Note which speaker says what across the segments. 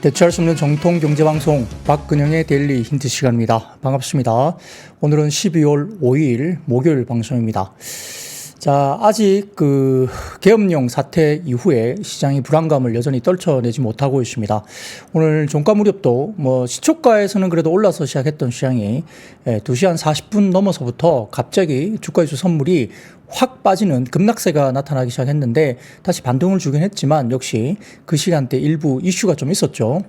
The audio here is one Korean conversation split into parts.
Speaker 1: 대체할 수 없는 정통 경제방송 박근영의 데일리 힌트 시간입니다. 반갑습니다. 오늘은 12월 5일 목요일 방송입니다. 자, 아직 계엄령 사태 이후에 시장이 불안감을 여전히 떨쳐내지 못하고 있습니다. 오늘 종가 무렵도 시초가에서는 그래도 올라서 시작했던 시장이 2시 한 40분 넘어서부터 갑자기 주가지수 선물이 확 빠지는 급락세가 나타나기 시작했는데 다시 반등을 주긴 했지만 역시 그 시간대 일부 이슈가 좀 있었죠.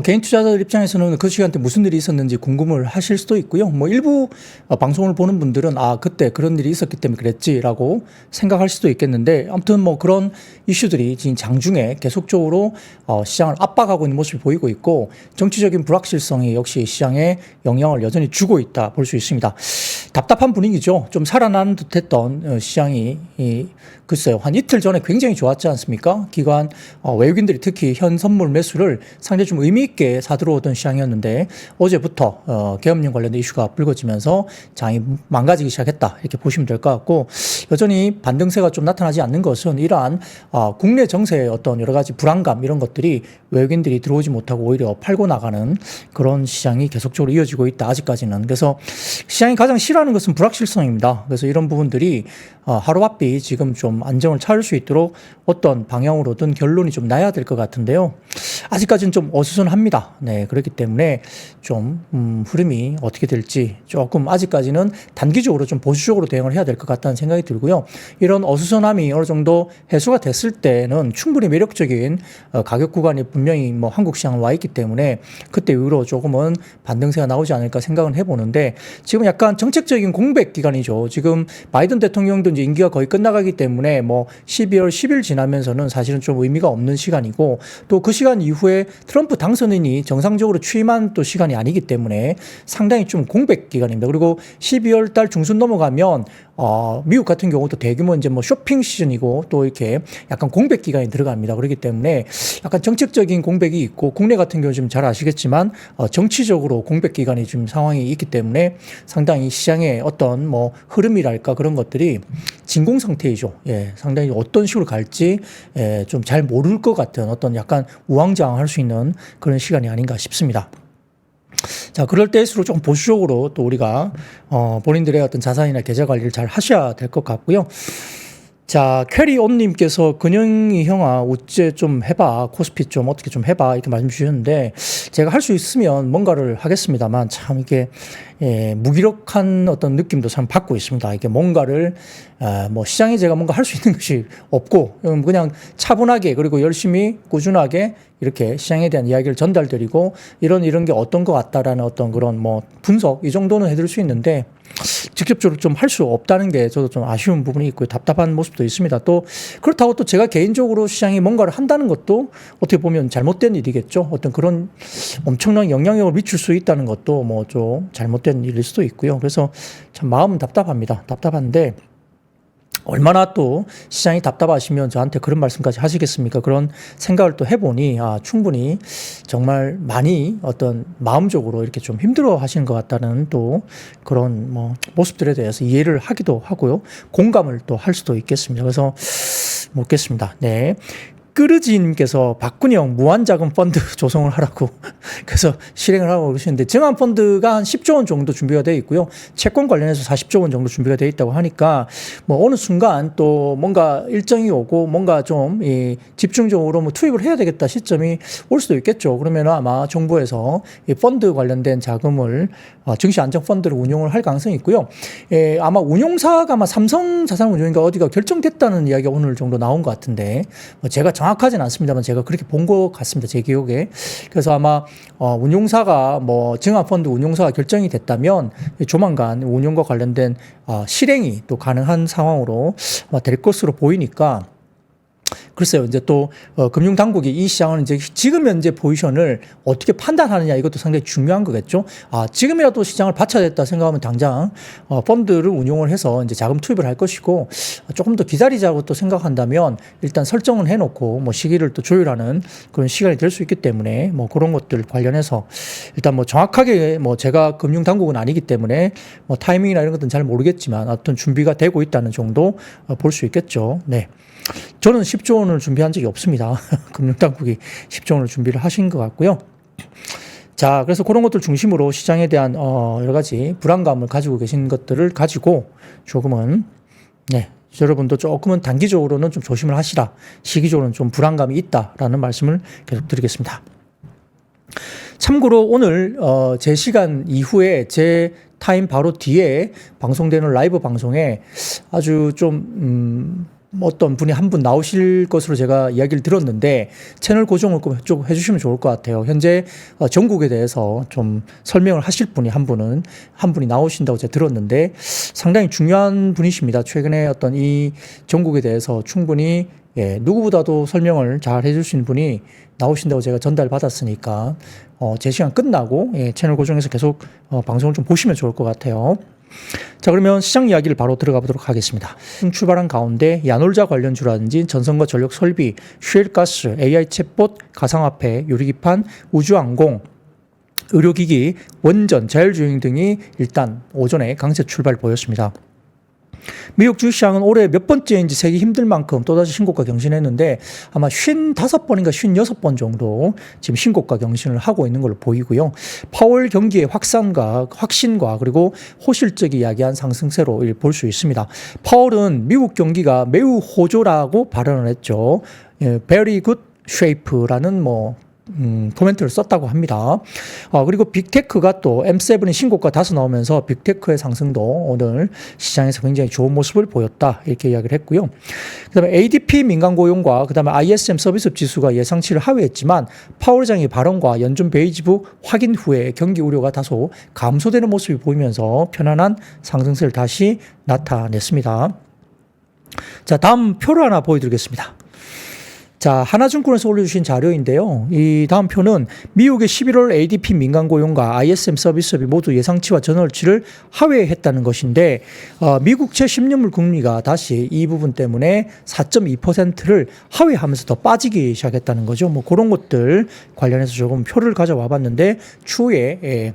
Speaker 1: 개인 투자자들 입장에서는 그 시간대 무슨 일이 있었는지 궁금을 하실 수도 있고요. 일부 방송을 보는 분들은 그때 그런 일이 있었기 때문에 그랬지라고 생각할 수도 있겠는데 아무튼 그런 이슈들이 지금 장중에 계속적으로 시장을 압박하고 있는 모습이 보이고 있고 정치적인 불확실성이 역시 시장에 영향을 여전히 주고 있다 볼 수 있습니다. 답답한 분위기죠. 좀 살아나는 듯했던 시장이 글쎄요. 한 이틀 전에 굉장히 좋았지 않습니까? 기관 외국인들이 특히 현 선물 매수를 상당히 좀 의미 있게 사들어오던 시장이었는데 어제부터 계엄령 관련된 이슈가 불거지면서 장이 망가지기 시작했다 이렇게 보시면 될 것 같고 여전히 반등세가 좀 나타나지 않는 것은 이러한 국내 정세의 어떤 여러 가지 불안감 이런 것들이 외국인들이 들어오지 못하고 오히려 팔고 나가는 그런 시장이 계속적으로 이어지고 있다 아직까지는. 그래서 시장이 가장 싫어하는 것은 불확실성입니다. 그래서 이런 부분들이 하루바삐 지금 좀 안정을 찾을 수 있도록 어떤 방향으로든 결론이 좀 나야 될 것 같은데요. 아직까지는 좀 어수선합니다. 네, 그렇기 때문에 좀 흐름이 어떻게 될지 조금 아직까지는 단기적으로 좀 보수적으로 대응을 해야 될 것 같다는 생각이 들고요. 이런 어수선함이 어느 정도 해소가 됐을 때는 충분히 매력적인 가격 구간이 분명히 한국 시장은 와 있기 때문에 그때 이후로 조금은 반등세가 나오지 않을까 생각은 해보는데 지금 약간 정책적인 공백 기간이죠. 지금 바이든 대통령도 이제 임기가 거의 끝나가기 때문에 12월 10일 지나면서는 사실은 좀 의미가 없는 시간이고 또 그 시간 이후에 트럼프 당선인이 정상적으로 취임한 또 시간이 아니기 때문에 상당히 좀 공백 기간입니다. 그리고 12월 달 중순 넘어가면 미국 같은 경우도 대규모 이제 쇼핑 시즌이고 또 이렇게 약간 공백 기간이 들어갑니다. 그렇기 때문에 약간 정책적인 공백이 있고 국내 같은 경우 지금 잘 아시겠지만 정치적으로 공백 기간이 지금 상황이 있기 때문에 상당히 시장의 어떤 흐름이랄까 그런 것들이 진공 상태이죠. 예, 상당히 어떤 식으로 갈지 좀 잘 모를 것 같은 어떤 약간 우왕좌왕할 수 있는 그런 시간이 아닌가 싶습니다. 자, 그럴 때일수록 조금 보수적으로 또 우리가 본인들의 어떤 자산이나 계좌 관리를 잘 하셔야 될 것 같고요. 자, 캐리온님께서 근영이 형아 어째 좀 해봐, 코스피 좀 어떻게 좀 해봐 이렇게 말씀 주셨는데 제가 할 수 있으면 뭔가를 하겠습니다만 참 이게 무기력한 어떤 느낌도 참 받고 있습니다. 이게 뭔가를 시장에 제가 뭔가 할 수 있는 것이 없고 그냥 차분하게 그리고 열심히 꾸준하게 이렇게 시장에 대한 이야기를 전달드리고 이런 게 어떤 것 같다라는 어떤 그런 분석 이 정도는 해드릴 수 있는데 직접적으로 좀 할 수 없다는 게 저도 좀 아쉬운 부분이 있고요. 답답한 모습도 있습니다. 또 그렇다고 또 제가 개인적으로 시장이 뭔가를 한다는 것도 어떻게 보면 잘못된 일이겠죠. 어떤 그런 엄청난 영향력을 미칠 수 있다는 것도 좀 잘못된 일일 수도 있고요. 그래서 참 마음은 답답합니다. 답답한데 얼마나 또 시장이 답답하시면 저한테 그런 말씀까지 하시겠습니까? 그런 생각을 또 해보니 충분히 정말 많이 어떤 마음적으로 이렇게 좀 힘들어 하시는 것 같다는 또 그런 모습들에 대해서 이해를 하기도 하고요. 공감을 또 할 수도 있겠습니다. 그래서 묻겠습니다. 네. 끄르지님께서 박근영 무한자금 펀드 조성을 하라고 그래서 실행을 하고 그러시는데 증환펀드가 한 10조 원 정도 준비가 되어 있고요. 채권 관련해서 40조 원 정도 준비가 되어 있다고 하니까 어느 순간 또 뭔가 일정이 오고 뭔가 좀 집중적으로 투입을 해야 되겠다 시점이 올 수도 있겠죠. 그러면 아마 정부에서 이 펀드 관련된 자금을 증시안정펀드를 운용을 할 가능성이 있고요. 아마 운용사가 아마 삼성자산운용인가 어디가 결정됐다는 이야기가 오늘 정도 나온 것 같은데 제가 정확하진 않습니다만 제가 그렇게 본 것 같습니다. 제 기억에. 그래서 아마 운용사가 증화펀드 운용사가 결정이 됐다면 조만간 운용과 관련된 실행이 또 가능한 상황으로 될 것으로 보이니까 글쎄요, 이제 또, 금융당국이 이 시장을 이제 지금 현재 포지션을 어떻게 판단하느냐 이것도 상당히 중요한 거겠죠. 지금이라도 시장을 받쳐야겠다 생각하면 당장, 펀드를 운용을 해서 이제 자금 투입을 할 것이고, 조금 더 기다리자고 또 생각한다면 일단 설정은 해놓고 시기를 또 조율하는 그런 시간이 될 수 있기 때문에 그런 것들 관련해서 일단 정확하게 제가 금융당국은 아니기 때문에 타이밍이나 이런 것들은 잘 모르겠지만 어떤 준비가 되고 있다는 정도 볼 수 있겠죠. 네. 저는 10조 10조 원을 준비한 적이 없습니다. 금융당국이 10조 원을 준비를 하신 것 같고요. 자, 그래서 그런 것들 중심으로 시장에 대한 여러 가지 불안감을 가지고 계신 것들을 가지고 조금은 여러분도 조금은 단기적으로는 좀 조심을 하시라. 시기적으로는 좀 불안감이 있다라는 말씀을 계속 드리겠습니다. 참고로 오늘 제 시간 이후에 제 타임 바로 뒤에 방송되는 라이브 방송에 아주 좀 어떤 분이 한 분 나오실 것으로 제가 이야기를 들었는데 채널 고정을 꼭 좀 해주시면 좋을 것 같아요. 현재 전국에 대해서 좀 설명을 하실 분이 한 분이 나오신다고 제가 들었는데 상당히 중요한 분이십니다. 최근에 어떤 이 전국에 대해서 충분히 누구보다도 설명을 잘 해줄 수 있는 분이 나오신다고 제가 전달받았으니까 제 시간 끝나고 채널 고정해서 계속 방송을 좀 보시면 좋을 것 같아요. 자, 그러면 시장 이야기를 바로 들어가 보도록 하겠습니다. 출발한 가운데 야놀자 관련주라든지 전선과 전력 설비, 셰일가스, AI 챗봇, 가상화폐, 유리기판, 우주항공, 의료기기, 원전, 자율주행 등이 일단 오전에 강세 출발 보였습니다. 미국 주식시장은 올해 몇 번째인지 세기 힘들 만큼 또다시 신고가 경신했는데 아마 55번인가 56번 정도 지금 신고가 경신을 하고 있는 걸로 보이고요. 파월 경기의 확신과 그리고 호실적이 야기한 상승세로 볼 수 있습니다. 파월은 미국 경기가 매우 호조라고 발언을 했죠. Very good shape라는 코멘트를 썼다고 합니다. 그리고 빅테크가 또 M7의 신고가 다소 나오면서 빅테크의 상승도 오늘 시장에서 굉장히 좋은 모습을 보였다. 이렇게 이야기를 했고요. 그 다음에 ADP 민간 고용과 그 다음에 ISM 서비스 지수가 예상치를 하회했지만 파월 의장의 발언과 연준 베이지부 확인 후에 경기 우려가 다소 감소되는 모습이 보이면서 편안한 상승세를 다시 나타냈습니다. 자, 다음 표를 하나 보여드리겠습니다. 자, 하나증권에서 올려주신 자료인데요. 이 다음 표는 미국의 11월 ADP 민간 고용과 ISM 서비스업이 모두 예상치와 전월치를 하회했다는 것인데 미국 제10년물 금리가 다시 이 부분 때문에 4.2%를 하회하면서 더 빠지기 시작했다는 거죠. 그런 것들 관련해서 조금 표를 가져와 봤는데 추후에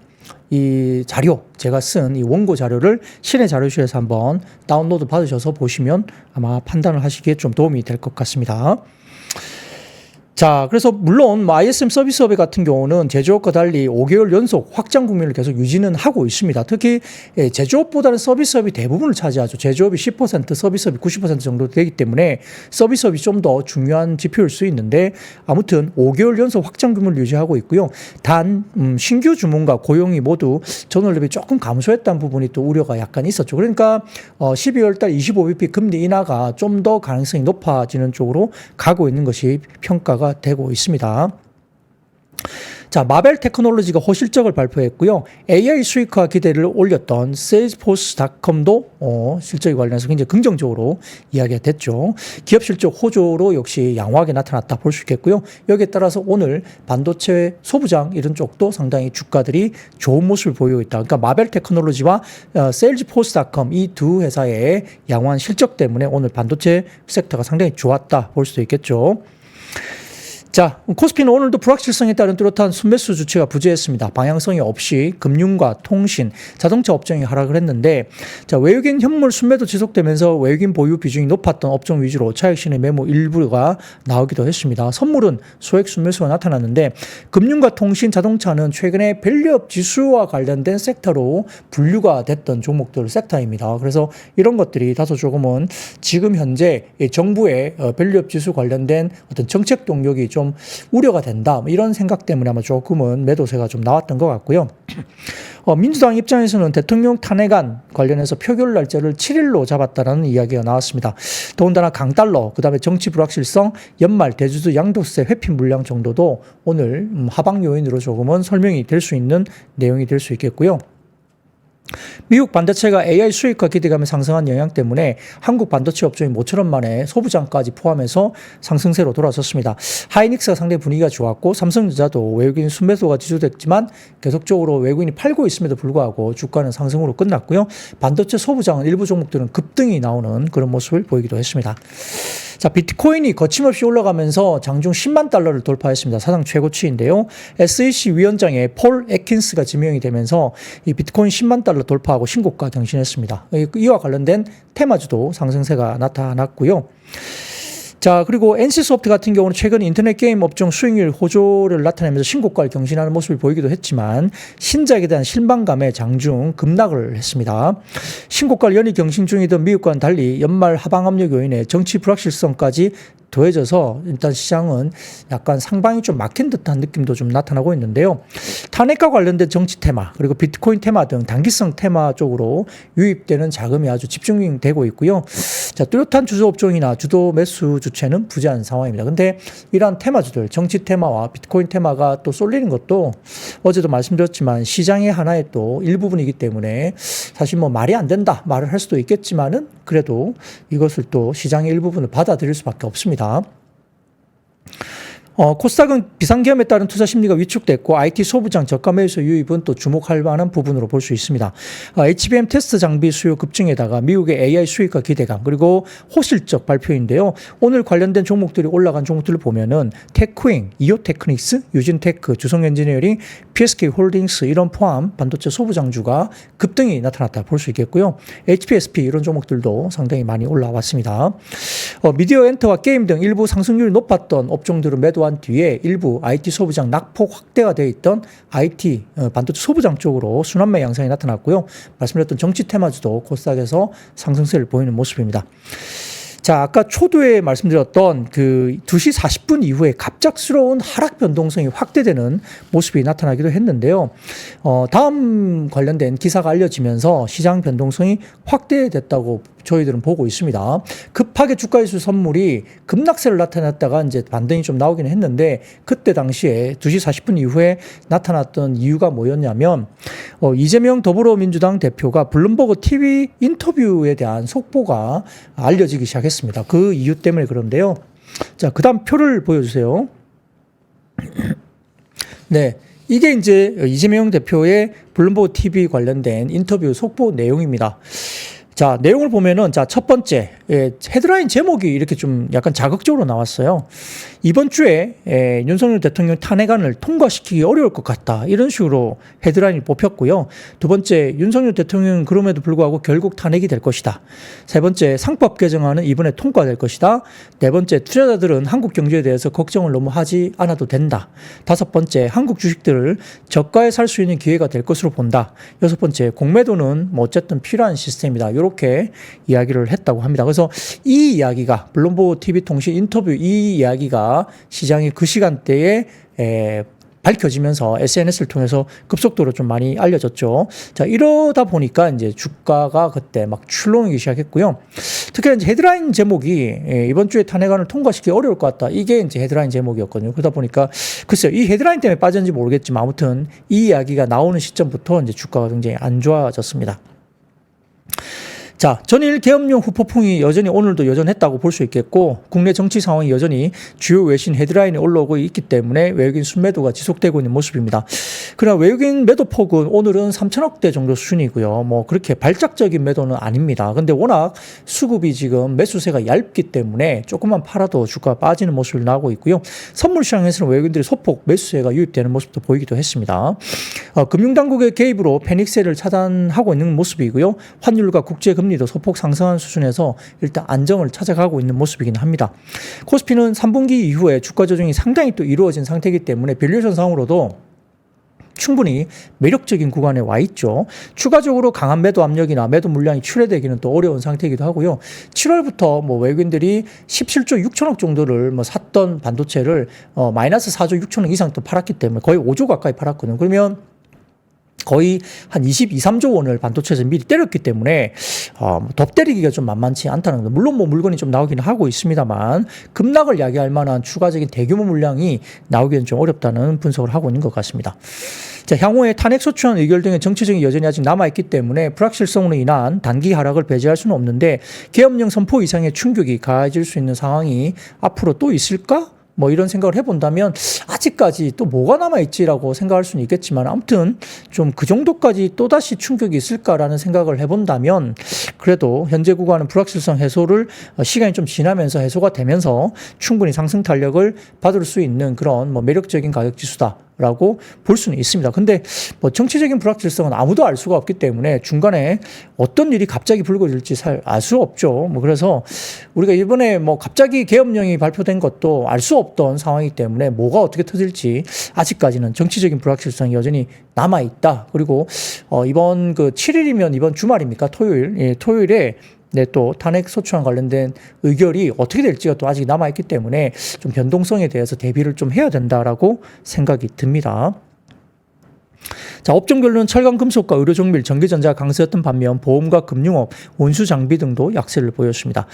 Speaker 1: 이 자료, 제가 쓴 이 원고 자료를 신의 자료실에서 한번 다운로드 받으셔서 보시면 아마 판단을 하시기에 좀 도움이 될 것 같습니다. 자, 그래서 물론 ISM 서비스업의 같은 경우는 제조업과 달리 5개월 연속 확장 국면을 계속 유지는 하고 있습니다. 특히 제조업보다는 서비스업이 대부분을 차지하죠. 제조업이 10%, 서비스업이 90% 정도 되기 때문에 서비스업이 좀 더 중요한 지표일 수 있는데 아무튼 5개월 연속 확장 국면을 유지하고 있고요. 단 신규 주문과 고용이 모두 전월 대비 조금 감소했다는 부분이 또 우려가 약간 있었죠. 그러니까 12월 달 25bp 금리 인하가 좀 더 가능성이 높아지는 쪽으로 가고 있는 것이 평가가 되고 있습니다. 자, 마벨 테크놀로지가 호실적을 발표했고요. AI 수익화 기대를 올렸던 세일즈포스닷컴도 실적에 관련해서 굉장히 긍정적으로 이야기가 됐죠. 기업 실적 호조로 역시 양호하게 나타났다 볼 수 있겠고요. 여기에 따라서 오늘 반도체 소부장 이런 쪽도 상당히 주가들이 좋은 모습을 보이고 있다. 그러니까 마벨 테크놀로지와 세일즈포스닷컴 이 두 회사의 양호한 실적 때문에 오늘 반도체 섹터가 상당히 좋았다 볼 수도 있겠죠. 자, 코스피는 오늘도 불확실성에 따른 뚜렷한 순매수 주체가 부재했습니다. 방향성이 없이 금융과 통신, 자동차 업종이 하락을 했는데, 자, 외국인 현물 순매도 지속되면서 외국인 보유 비중이 높았던 업종 위주로 차익신의 매모 일부가 나오기도 했습니다. 선물은 소액 순매수가 나타났는데, 금융과 통신, 자동차는 최근에 밸류업 지수와 관련된 섹터로 분류가 됐던 종목들 섹터입니다. 그래서 이런 것들이 다소 조금은 지금 현재 정부의 밸류업 지수 관련된 어떤 정책 동력이 좀 우려가 된다. 이런 생각 때문에 아마 조금은 매도세가 좀 나왔던 것 같고요. 민주당 입장에서는 대통령 탄핵안 관련해서 표결 날짜를 7일로 잡았다라는 이야기가 나왔습니다. 더군다나 강달러, 그다음에 정치 불확실성, 연말 대주주 양도세 회피 물량 정도도 오늘 하방 요인으로 조금은 설명이 될 수 있는 내용이 될 수 있겠고요. 미국 반도체가 AI 수익화 기대감에 상승한 영향 때문에 한국 반도체 업종이 모처럼 만에 소부장까지 포함해서 상승세로 돌아섰습니다. 하이닉스가 상당히 분위기가 좋았고 삼성전자도 외국인 순매수가 지수됐지만 계속적으로 외국인이 팔고 있음에도 불구하고 주가는 상승으로 끝났고요. 반도체 소부장은 일부 종목들은 급등이 나오는 그런 모습을 보이기도 했습니다. 자, 비트코인이 거침없이 올라가면서 장중 10만 달러를 돌파했습니다. 사상 최고치인데요. SEC 위원장의 폴 애킨스가 지명이 되면서 이 비트코인 10만 달러 돌파하고 신고가 경신했습니다. 이와 관련된 테마주도 상승세가 나타났고요. 자, 그리고 NC소프트 같은 경우는 최근 인터넷 게임 업종 수익률 호조를 나타내면서 신고가를 경신하는 모습을 보이기도 했지만 신작에 대한 실망감에 장중 급락을 했습니다. 신고가를 연이 경신 중이던 미국과는 달리 연말 하방 압력 요인에 정치 불확실성까지 더해져서 일단 시장은 약간 상방이 좀 막힌 듯한 느낌도 좀 나타나고 있는데요. 탄핵과 관련된 정치 테마 그리고 비트코인 테마 등 단기성 테마 쪽으로 유입되는 자금이 아주 집중되고 있고요. 자, 뚜렷한 주도 업종이나 주도 매수 주체는 부재한 상황입니다. 근데 이러한 테마주들 정치 테마와 비트코인 테마가 또 쏠리는 것도 어제도 말씀드렸지만 시장의 하나의 또 일부분이기 때문에 사실 뭐 말이 안 된다 말을 할 수도 있겠지만은 그래도 이것을 또 시장의 일부분을 받아들일 수밖에 없습니다. 코스닥은 비상계엄에 따른 투자 심리가 위축됐고 IT 소부장 저가 매수 유입은 또 주목할 만한 부분으로 볼 수 있습니다. HBM 테스트 장비 수요 급증에다가 미국의 AI 수익과 기대감 그리고 호실적 발표인데요. 오늘 관련된 종목들이 올라간 종목들을 보면은 테크윙, 이오테크닉스, 유진테크, 주성엔지니어링, PSK 홀딩스 이런 포함 반도체 소부장주가 급등이 나타났다 볼 수 있겠고요. HPSP 이런 종목들도 상당히 많이 올라왔습니다. 미디어 엔터와 게임 등 일부 상승률이 높았던 업종들은 매도한 뒤에 일부 IT 소부장 낙폭 확대가 되어 있던 IT 반도체 소부장 쪽으로 순환매 양상이 나타났고요. 말씀드렸던 정치 테마주도 코스닥에서 상승세를 보이는 모습입니다. 자, 아까 초두에 말씀드렸던 그 2시 40분 이후에 갑작스러운 하락 변동성이 확대되는 모습이 나타나기도 했는데요. 다음 관련된 기사가 알려지면서 시장 변동성이 확대됐다고 저희들은 보고 있습니다. 급하게 주가지수 선물이 급락세를 나타났다가 이제 반등이 좀 나오긴 했는데 그때 당시에 2시 40분 이후에 나타났던 이유가 뭐였냐면 이재명 더불어민주당 대표가 블룸버그 TV 인터뷰에 대한 속보가 알려지기 시작했습니다. 그 이유 때문에 그런데요. 자, 그 다음 표를 보여주세요. 네. 이게 이제 이재명 대표의 블룸버그 TV 관련된 인터뷰 속보 내용입니다. 자, 내용을 보면은, 자, 첫 번째, 헤드라인 제목이 이렇게 좀 약간 자극적으로 나왔어요. 이번 주에 윤석열 대통령 탄핵안을 통과시키기 어려울 것 같다. 이런 식으로 헤드라인이 뽑혔고요. 두 번째, 윤석열 대통령은 그럼에도 불구하고 결국 탄핵이 될 것이다. 세 번째, 상법 개정안은 이번에 통과될 것이다. 네 번째, 투자자들은 한국 경제에 대해서 걱정을 너무 하지 않아도 된다. 다섯 번째, 한국 주식들을 저가에 살 수 있는 기회가 될 것으로 본다. 여섯 번째, 공매도는 뭐 어쨌든 필요한 시스템이다. 이렇게 이야기를 했다고 합니다. 그래서 이 이야기가 블룸버그 TV 통신 인터뷰 이 이야기가 시장이 그 시간대에 밝혀지면서 SNS를 통해서 급속도로 좀 많이 알려졌죠. 자, 이러다 보니까 이제 주가가 그때 막 출렁이기 시작했고요. 특히 이제 헤드라인 제목이 이번 주에 탄핵안을 통과시키기 어려울 것 같다. 이게 이제 헤드라인 제목이었거든요. 그러다 보니까 글쎄요, 이 헤드라인 때문에 빠졌는지 모르겠지만 아무튼 이 이야기가 나오는 시점부터 이제 주가가 굉장히 안 좋아졌습니다. 자, 전일 계엄령 후폭풍이 여전히 오늘도 여전했다고 볼 수 있겠고 국내 정치 상황이 여전히 주요 외신 헤드라인에 올라오고 있기 때문에 외국인 순매도가 지속되고 있는 모습입니다. 그러나 외국인 매도 폭은 오늘은 3천억대 정도 수준이고요. 뭐 그렇게 발작적인 매도는 아닙니다. 근데 워낙 수급이 지금 매수세가 얇기 때문에 조금만 팔아도 주가가 빠지는 모습을 나오고 있고요. 선물 시장에서는 외국인들이 소폭 매수세가 유입되는 모습도 보이기도 했습니다. 금융당국의 개입으로 패닉세를 차단하고 있는 모습이고요. 환율과 국제금리도 소폭 상승한 수준에서 일단 안정을 찾아가고 있는 모습이긴 합니다. 코스피는 3분기 이후에 주가 조정이 상당히 또 이루어진 상태이기 때문에 밸류에이션 상으로도 충분히 매력적인 구간에 와 있죠. 추가적으로 강한 매도 압력이나 매도 물량이 출회되기는 또 어려운 상태이기도 하고요. 7월부터 뭐 외국인들이 17조 6천억 정도를 뭐 샀던 반도체를 마이너스 4조 6천억 이상 또 팔았기 때문에 거의 5조 가까이 팔았거든요. 그러면 거의 한 22, 3조 원을 반도체에서 미리 때렸기 때문에 더 때리기가 좀 만만치 않다는 거. 물론 뭐 물건이 좀 나오기는 하고 있습니다만 급락을 야기할 만한 추가적인 대규모 물량이 나오기는 좀 어렵다는 분석을 하고 있는 것 같습니다. 자, 향후에 탄핵소추안 의결 등의 정치적인 여전히 아직 남아있기 때문에 불확실성으로 인한 단기 하락을 배제할 수는 없는데 계엄령 선포 이상의 충격이 가해질 수 있는 상황이 앞으로 또 있을까? 뭐 이런 생각을 해본다면 아직까지 또 뭐가 남아있지라고 생각할 수는 있겠지만 아무튼 좀 그 정도까지 또다시 충격이 있을까라는 생각을 해본다면 그래도 현재 구간은 불확실성 해소를 시간이 좀 지나면서 해소가 되면서 충분히 상승 탄력을 받을 수 있는 그런 뭐 매력적인 가격 지수다. 라고 볼 수는 있습니다. 근데 뭐 정치적인 불확실성은 아무도 알 수가 없기 때문에 중간에 어떤 일이 갑자기 불거질지 잘 알 수 없죠. 뭐 그래서 우리가 이번에 뭐 갑자기 계엄령이 발표된 것도 알 수 없던 상황이기 때문에 뭐가 어떻게 터질지 아직까지는 정치적인 불확실성이 여전히 남아 있다. 그리고 이번 그 7일이면 이번 주말입니까? 토요일. 예, 토요일에 네, 또 탄핵 소추안 관련된 의결이 어떻게 될지가 또 아직 남아있기 때문에 좀 변동성에 대해서 대비를 좀 해야 된다라고 생각이 듭니다. 자, 업종별로는 철강, 금속과 의료 정밀, 전기전자가 강세였던 반면 보험과 금융업, 운수 장비 등도 약세를 보였습니다.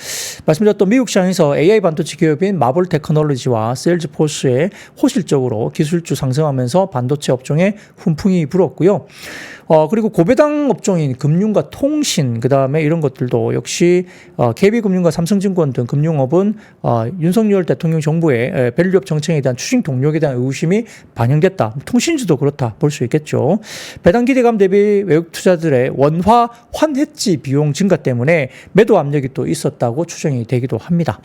Speaker 1: 말씀드렸던 미국 시장에서 AI 반도체 기업인 마블 테크놀로지와 세일즈포스에 호실적으로 기술주 상승하면서 반도체 업종에 훈풍이 불었고요. 그리고 고배당 업종인 금융과 통신, 그 다음에 이런 것들도 역시 KB금융과 삼성증권 등 금융업은 윤석열 대통령 정부의 밸류업 정책에 대한 추진 동력에 대한 의구심이 반영됐다. 통신주도 그렇다 볼 수 있겠죠. 배당 기대감 대비 외국 투자들의 원화 환해지 비용 증가 때문에 매도 압력이 또 있었다고 추정이 되기도 합니다.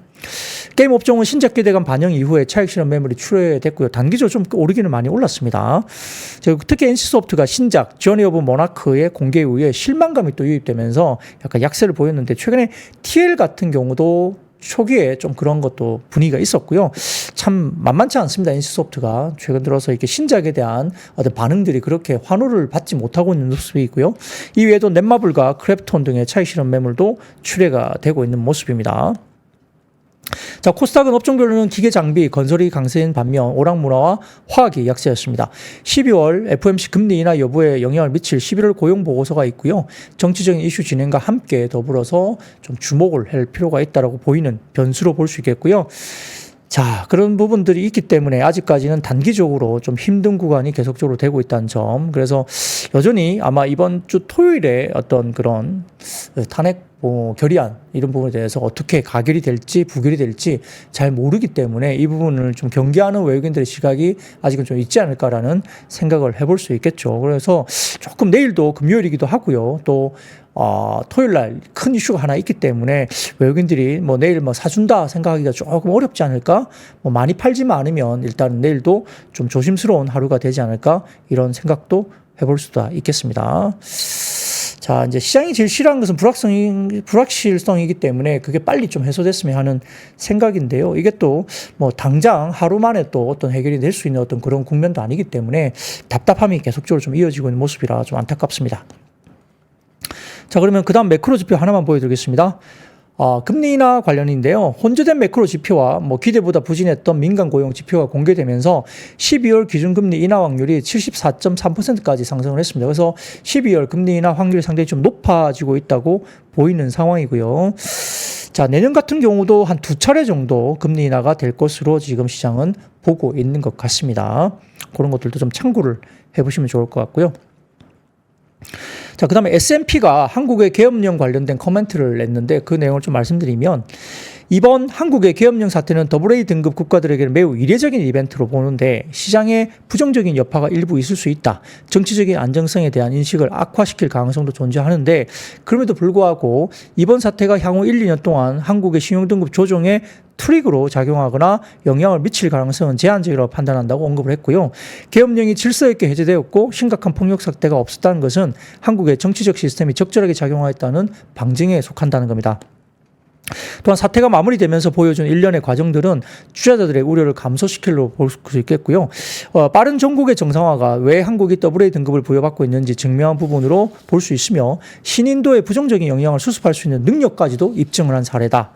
Speaker 1: 게임 업종은 신작 기대감 반영 이후에 차익 실현 매물이 출회됐고요. 단기적으로 좀 오르기는 많이 올랐습니다. 특히 NC소프트가 신작 저니 오브 모나크의 공개 이후에 실망감이 또 유입되면서 약간 약세를 보였는데 최근에 TL 같은 경우도 초기에 좀 그런 것도 분위기가 있었고요. 참 만만치 않습니다. NC소프트가 최근 들어서 이렇게 신작에 대한 어떤 반응들이 그렇게 환호를 받지 못하고 있는 모습이 있고요. 이외에도 넷마블과 크래프톤 등의 차익 실현 매물도 출회가 되고 있는 모습입니다. 자, 코스닥은 업종별로는 기계 장비, 건설이 강세인 반면 오락문화와 화학이 약세였습니다. 12월 FOMC 금리 인하 여부에 영향을 미칠 11월 고용 보고서가 있고요. 정치적인 이슈 진행과 함께 더불어서 좀 주목을 할 필요가 있다고 보이는 변수로 볼 수 있겠고요. 자, 그런 부분들이 있기 때문에 아직까지는 단기적으로 좀 힘든 구간이 계속적으로 되고 있다는 점. 그래서 여전히 아마 이번 주 토요일에 어떤 그런 탄핵 결의안 이런 부분에 대해서 어떻게 가결이 될지 부결이 될지 잘 모르기 때문에 이 부분을 좀 경계하는 외국인들의 시각이 아직은 좀 있지 않을까라는 생각을 해볼 수 있겠죠. 그래서 조금 내일도 금요일이기도 하고요. 또 토요일 날 큰 이슈가 하나 있기 때문에 외국인들이 뭐 내일 뭐 사준다 생각하기가 조금 어렵지 않을까? 뭐 많이 팔지만 않으면 일단 내일도 좀 조심스러운 하루가 되지 않을까? 이런 생각도 해볼 수도 있겠습니다. 자, 이제 시장이 제일 싫어하는 것은 불확실성이기 때문에 그게 빨리 좀 해소됐으면 하는 생각인데요. 이게 또 뭐 당장 하루 만에 또 어떤 해결이 될 수 있는 어떤 그런 국면도 아니기 때문에 답답함이 계속적으로 좀 이어지고 있는 모습이라 좀 안타깝습니다. 자, 그러면 그 다음 매크로 지표 하나만 보여드리겠습니다. 금리 인하 관련인데요. 혼재된 매크로 지표와 뭐 기대보다 부진했던 민간 고용 지표가 공개되면서 12월 기준금리 인하 확률이 74.3%까지 상승을 했습니다. 그래서 12월 금리 인하 확률이 상당히 좀 높아지고 있다고 보이는 상황이고요. 자, 내년 같은 경우도 한 2차례 정도 금리 인하가 될 것으로 지금 시장은 보고 있는 것 같습니다. 그런 것들도 좀 참고를 해보시면 좋을 것 같고요. 자, 그 다음에 S&P가 한국의 계엄령 관련된 코멘트를 냈는데 그 내용을 좀 말씀드리면 이번 한국의 계엄령 사태는 AA 등급 국가들에게는 매우 이례적인 이벤트로 보는데 시장에 부정적인 여파가 일부 있을 수 있다. 정치적인 안정성에 대한 인식을 악화시킬 가능성도 존재하는데 그럼에도 불구하고 이번 사태가 향후 1, 2년 동안 한국의 신용등급 조정에 트릭으로 작용하거나 영향을 미칠 가능성은 제한적이라고 판단한다고 언급을 했고요. 계엄령이 질서 있게 해제되었고 심각한 폭력 사태가 없었다는 것은 한국의 정치적 시스템이 적절하게 작용하였다는 방증에 속한다는 겁니다. 또한 사태가 마무리되면서 보여준 일련의 과정들은 투자자들의 우려를 감소시킬로 볼 수 있겠고요. 빠른 전국의 정상화가 왜 한국이 AA 등급을 부여받고 있는지 증명한 부분으로 볼 수 있으며 신인도의 부정적인 영향을 수습할 수 있는 능력까지도 입증을 한 사례다.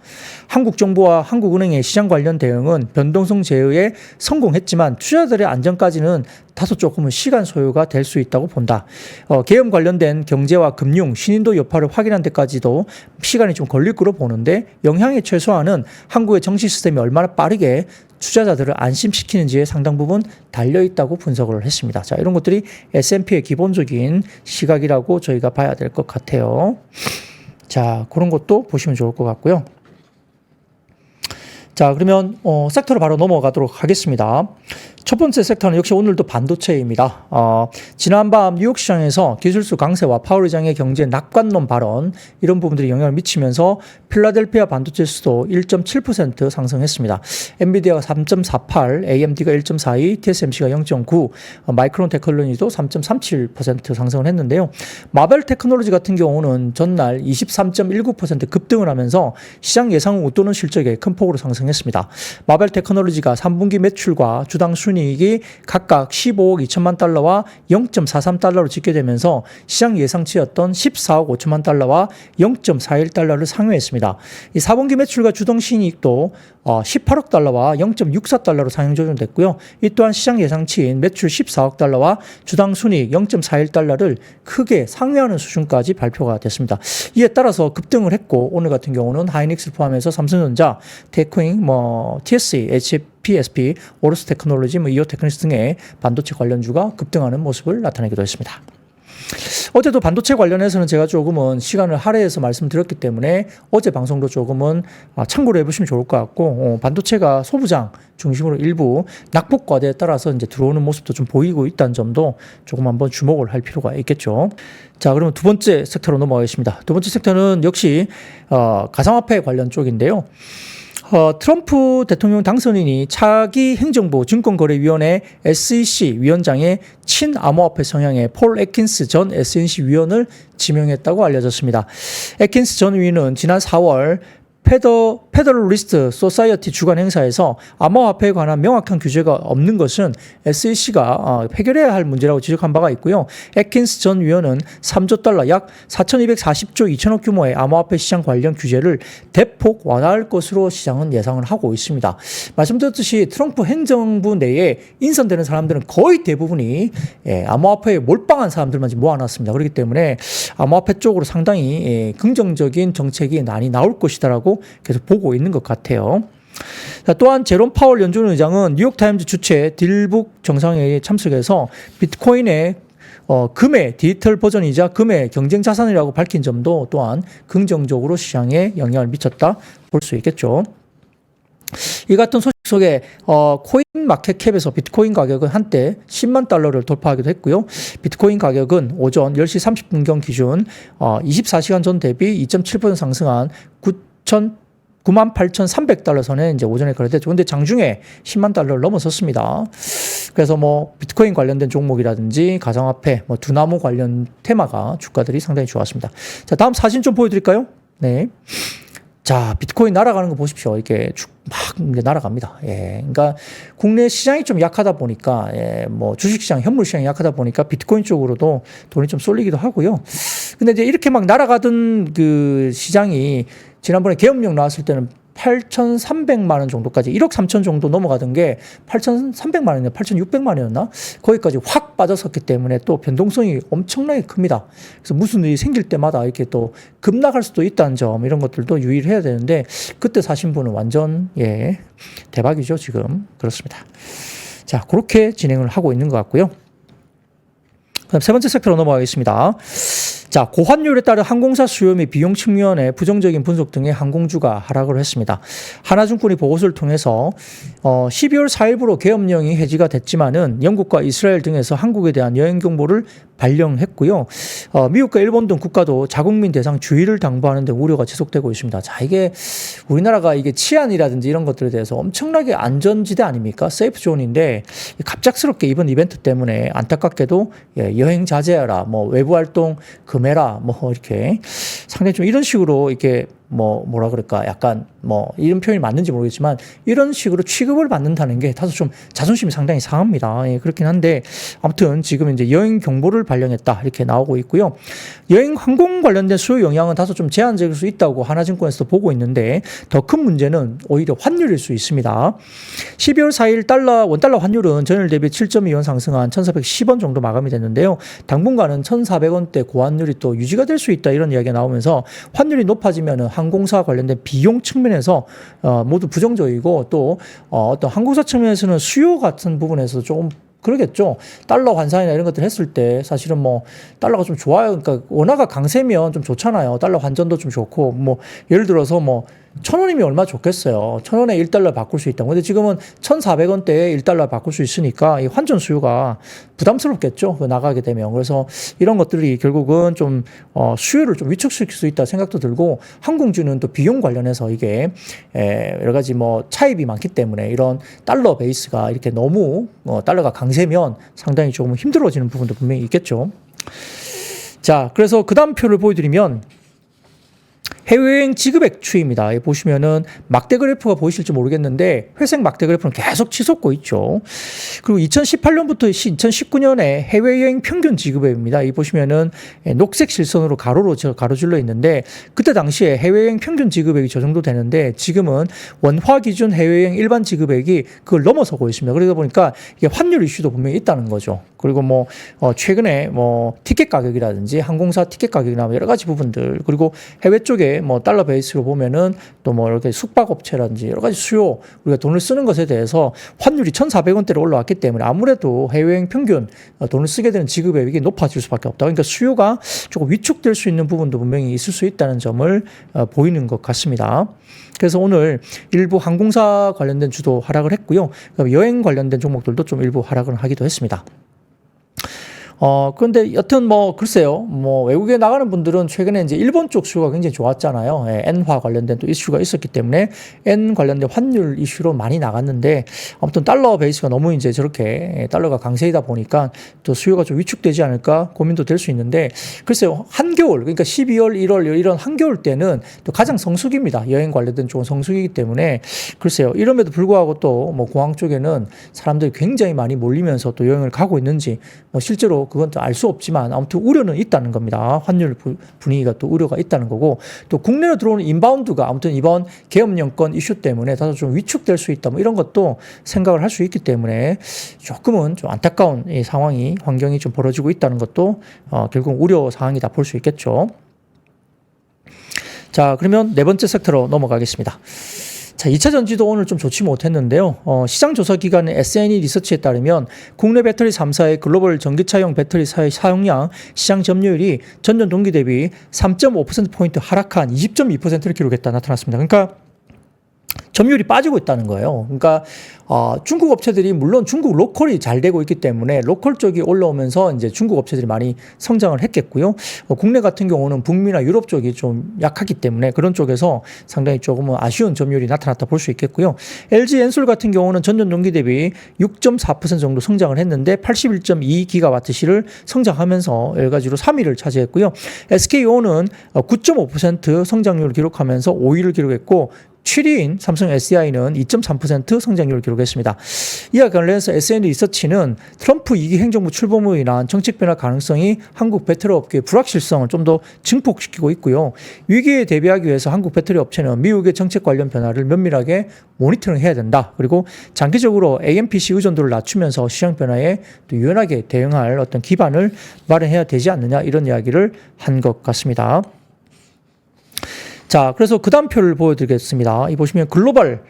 Speaker 1: 한국 정부와 한국은행의 시장 관련 대응은 변동성 제어에 성공했지만 투자자들의 안전까지는 다소 조금은 시간 소요가 될 수 있다고 본다. 계엄 관련된 경제와 금융, 신인도 여파를 확인한 데까지도 시간이 좀 걸릴 거로 보는데 영향의 최소화는 한국의 정치 시스템이 얼마나 빠르게 투자자들을 안심시키는지에 상당 부분 달려있다고 분석을 했습니다. 자, 이런 것들이 S&P의 기본적인 시각이라고 저희가 봐야 될 것 같아요. 자, 그런 것도 보시면 좋을 것 같고요. 자, 그러면 섹터로 바로 넘어가도록 하겠습니다. 첫 번째 섹터는 역시 오늘도 반도체입니다. 지난밤 뉴욕 시장에서 기술수 강세와 파월 의장의 경제 낙관론 발언 이런 부분들이 영향을 미치면서 필라델피아 반도체 수도 1.7% 상승했습니다. 엔비디아가 3.48, AMD가 1.42, TSMC가 0.9, 마이크론 테크놀로지도 3.37% 상승을 했는데요. 마벨 테크놀로지 같은 경우는 전날 23.19% 급등을 하면서 시장 예상을 웃도는 실적에 큰 폭으로 상승했습니다. 마벨 테크놀로지가 3분기 매출과 주당 순이익이 각각 15억 2천만 달러와 0.43달러로 집계되면서 시장 예상치였던 14억 5천만 달러와 0.41달러를 상회했습니다. 이 4분기 매출과 주당 순이익도 18억 달러와 0.64달러로 상향 조정됐고요. 이 또한 시장 예상치인 매출 14억 달러와 주당 순이익 0.41달러를 크게 상회하는 수준까지 발표가 됐습니다. 이에 따라서 급등을 했고 오늘 같은 경우는 하이닉스를 포함해서 삼성전자, 테크잉, TSE, HPSP, 오로스 테크놀로지, 이오 테크닉스 등의 반도체 관련주가 급등하는 모습을 나타내기도 했습니다. 어제도 반도체 관련해서는 제가 조금은 시간을 할애해서 말씀드렸기 때문에 어제 방송도 조금은 참고를 해보시면 좋을 것 같고 반도체가 소부장 중심으로 일부 낙폭 과대에 따라서 이제 들어오는 모습도 좀 보이고 있다는 점도 조금 한번 주목을 할 필요가 있겠죠. 자, 그러면 두 번째 섹터로 넘어가겠습니다. 두 번째 섹터는 역시 가상화폐 관련 쪽인데요. 트럼프 대통령 당선인이 차기 행정부 증권거래위원회 SEC 위원장의 친암호화폐 성향의 폴 애킨스 전 SEC 위원을 지명했다고 알려졌습니다. 애킨스 전 위원은 지난 4월 페더럴리스트 소사이어티 주간 행사에서 암호화폐에 관한 명확한 규제가 없는 것은 SEC가 해결해야 할 문제라고 지적한 바가 있고요. 애킨스 전 위원은 3조 달러 약 4,240조 2천억 규모의 암호화폐 시장 관련 규제를 대폭 완화할 것으로 시장은 예상을 하고 있습니다. 말씀드렸듯이 트럼프 행정부 내에 인선되는 사람들은 거의 대부분이 암호화폐에 몰빵한 사람들만 모아놨습니다. 그렇기 때문에 암호화폐 쪽으로 상당히 긍정적인 정책이 많이 나올 것이다라고 계속 보고 있는 것 같아요. 또한 제롬 파월 연준 의장은 뉴욕타임즈 주최 딜북 정상회의에 참석해서 비트코인의 금의 디지털 버전이자 금의 경쟁 자산이라고 밝힌 점도 또한 긍정적으로 시장에 영향을 미쳤다 볼 수 있겠죠. 이 같은 소식 속에 코인 마켓캡에서 비트코인 가격은 한때 10만 달러를 돌파하기도 했고요. 비트코인 가격은 오전 10시 30분경 기준 24시간 전 대비 2.7% 상승한 98,300달러 선에 이제 오전에 거래됐죠. 근데 장중에 10만 달러를 넘어섰습니다. 그래서 비트코인 관련된 종목이라든지 가상화폐, 두나무 관련 테마가 주가들이 상당히 좋았습니다. 자, 다음 사진 좀 보여드릴까요? 네. 자, 비트코인 날아가는 거 보십시오. 이게 막 날아갑니다. 그러니까 국내 시장이 좀 약하다 보니까, 주식시장, 현물시장이 약하다 보니까 비트코인 쪽으로도 돈이 좀 쏠리기도 하고요. 근데 이제 이렇게 막 날아가던 그 시장이 지난번에 계엄령 나왔을 때는 8,300만 원 정도까지 1억 3천 정도 넘어가던 게 8,300만 원이나 8,600만 원이었나? 거기까지 확 빠졌었기 때문에 또 변동성이 엄청나게 큽니다. 그래서 무슨 일이 생길 때마다 이렇게 또 급락할 수도 있다는 점 이런 것들도 유의를 해야 되는데 그때 사신 분은 완전 대박이죠 지금. 그렇습니다. 자, 그렇게 진행을 하고 있는 것 같고요. 그다음 세 번째 섹터로 넘어가겠습니다. 자, 고환율에 따른 항공사 수요 및 비용 측면의 부정적인 분석 등의 항공주가 하락을 했습니다. 하나증권이 보고서를 통해서 12월 4일부로 계엄령이 해지가 됐지만은 영국과 이스라엘 등에서 한국에 대한 여행 경보를 발령했고요. 미국과 일본 등 국가도 자국민 대상 주의를 당부하는 데 우려가 지속되고 있습니다. 자, 이게 우리나라가 이게 치안이라든지 이런 것들에 대해서 엄청나게 안전지대 아닙니까? 세이프 존인데 갑작스럽게 이번 이벤트 때문에 안타깝게도 여행 자제하라, 외부 활동 금해라, 이렇게 상당히 좀 이런 식으로 이렇게 뭐라 그럴까 약간 이런 표현이 맞는지 모르겠지만 이런 식으로 취급을 받는다는 게 다소 좀 자존심이 상당히 상합니다. 그렇긴 한데 아무튼 지금 이제 여행 경보를 발령했다 이렇게 나오고 있고요. 여행 항공 관련된 수요 영향은 다소 좀 제한적일 수 있다고 하나증권에서 보고 있는데 더 큰 문제는 오히려 환율일 수 있습니다. 12월 4일 원달러 환율은 전일 대비 7.2원 상승한 1,410원 정도 마감이 됐는데요. 당분간은 1,400원대 고환율이 또 유지가 될 수 있다 이런 이야기가 나오면서 환율이 높아지면은 항공사 관련된 비용 측면에서 모두 부정적이고 또 어떤 항공사 측면에서는 수요 같은 부분에서 조금 그러겠죠. 달러 환산이나 이런 것들 했을 때 사실은 뭐 달러가 좀 좋아요. 그러니까 원화가 강세면 좀 좋잖아요. 달러 환전도 좀 좋고 뭐 예를 들어서 뭐 1,000원이면 얼마 좋겠어요. 1,000원에 1달러 바꿀 수 있다고. 근데 지금은 1,400원대에 1달러 바꿀 수 있으니까 이 환전 수요가 부담스럽겠죠. 나가게 되면. 그래서 이런 것들이 결국은 좀 수요를 좀 위축시킬 수 있다 생각도 들고 항공주는 또 비용 관련해서 이게 여러 가지 뭐 차입이 많기 때문에 이런 달러 베이스가 이렇게 너무 달러가 강세면 상당히 조금 힘들어지는 부분도 분명히 있겠죠. 자, 그래서 그 다음 표를 보여드리면 해외여행 지급액 추이입니다. 보시면은 막대 그래프가 보이실지 모르겠는데 회색 막대 그래프는 계속 치솟고 있죠. 그리고 2018년부터 2019년에 해외여행 평균 지급액입니다. 이 보시면은 녹색 실선으로 가로질러 있는데 그때 당시에 해외여행 평균 지급액이 저 정도 되는데 지금은 원화 기준 해외여행 일반 지급액이 그걸 넘어서고 있습니다. 그러다 보니까 이게 환율 이슈도 분명히 있다는 거죠. 그리고 뭐 최근에 뭐 티켓 가격이라든지 항공사 티켓 가격이나 여러 가지 부분들 그리고 해외 쪽에 뭐 달러 베이스로 보면은 또 뭐 이렇게 숙박업체라든지 여러 가지 수요 우리가 돈을 쓰는 것에 대해서 환율이 1,400원대로 올라왔기 때문에 아무래도 해외여행 평균 돈을 쓰게 되는 지급액이 높아질 수밖에 없다. 그러니까 수요가 조금 위축될 수 있는 부분도 분명히 있을 수 있다는 점을 보이는 것 같습니다. 그래서 오늘 일부 항공사 관련된 주도 하락을 했고요. 여행 관련된 종목들도 좀 일부 하락을 하기도 했습니다. 그런데 여튼 뭐 글쎄요. 뭐 외국에 나가는 분들은 최근에 이제 일본 쪽 수요가 굉장히 좋았잖아요. 엔화 관련된 또 이슈가 있었기 때문에 엔 관련된 환율 이슈로 많이 나갔는데 아무튼 달러 베이스가 너무 이제 저렇게 달러가 강세이다 보니까 또 수요가 좀 위축되지 않을까 고민도 될 수 있는데 글쎄요. 한겨울 그러니까 12월, 1월 이런 한겨울 때는 또 가장 성수기입니다. 여행 관련된 쪽은 성수기이기 때문에 글쎄요. 이럼에도 불구하고 또 뭐 공항 쪽에는 사람들이 굉장히 많이 몰리면서 또 여행을 가고 있는지 뭐 실제로 그건 또 알 수 없지만 아무튼 우려는 있다는 겁니다. 환율 분위기가 또 우려가 있다는 거고 또 국내로 들어오는 인바운드가 아무튼 이번 계엄령권 이슈 때문에 다소 좀 위축될 수 있다 뭐 이런 것도 생각을 할 수 있기 때문에 조금은 좀 안타까운 이 상황이 환경이 좀 벌어지고 있다는 것도 결국 우려 사항이다 볼 수 있겠죠. 자, 그러면 네 번째 섹터로 넘어가겠습니다. 자, 2차 전지도 오늘 좀 좋지 못했는데요. 시장 조사 기관 S&E 리서치에 따르면 국내 배터리 3사의 글로벌 전기차용 배터리 사용량 시장 점유율이 전년 동기 대비 3.5%포인트 하락한 20.2%를 기록했다 나타났습니다. 그러니까 점유율이 빠지고 있다는 거예요. 그러니까 중국 업체들이 물론 중국 로컬이 잘 되고 있기 때문에 로컬 쪽이 올라오면서 이제 중국 업체들이 많이 성장을 했겠고요. 국내 같은 경우는 북미나 유럽 쪽이 좀 약하기 때문에 그런 쪽에서 상당히 조금은 아쉬운 점유율이 나타났다 볼 수 있겠고요. LG 엔솔 같은 경우는 전년 동기 대비 6.4% 정도 성장을 했는데 81.2기가와트시를 성장하면서 여러 가지로 3위를 차지했고요. SK온은 9.5% 성장률을 기록하면서 5위를 기록했고 7위인 삼성 SDI는 2.3% 성장률을 기록했습니다. 이와 관련해서 S&E 리서치는 트럼프 2기 행정부 출범으로 인한 정책 변화 가능성이 한국 배터리 업계의 불확실성을 좀 더 증폭시키고 있고요. 위기에 대비하기 위해서 한국 배터리 업체는 미국의 정책 관련 변화를 면밀하게 모니터링해야 된다. 그리고 장기적으로 AMPC 의존도를 낮추면서 시장 변화에 또 유연하게 대응할 어떤 기반을 마련해야 되지 않느냐 이런 이야기를 한 것 같습니다. 자, 그래서 그 다음 표를 보여드리겠습니다. 이 보시면 글로벌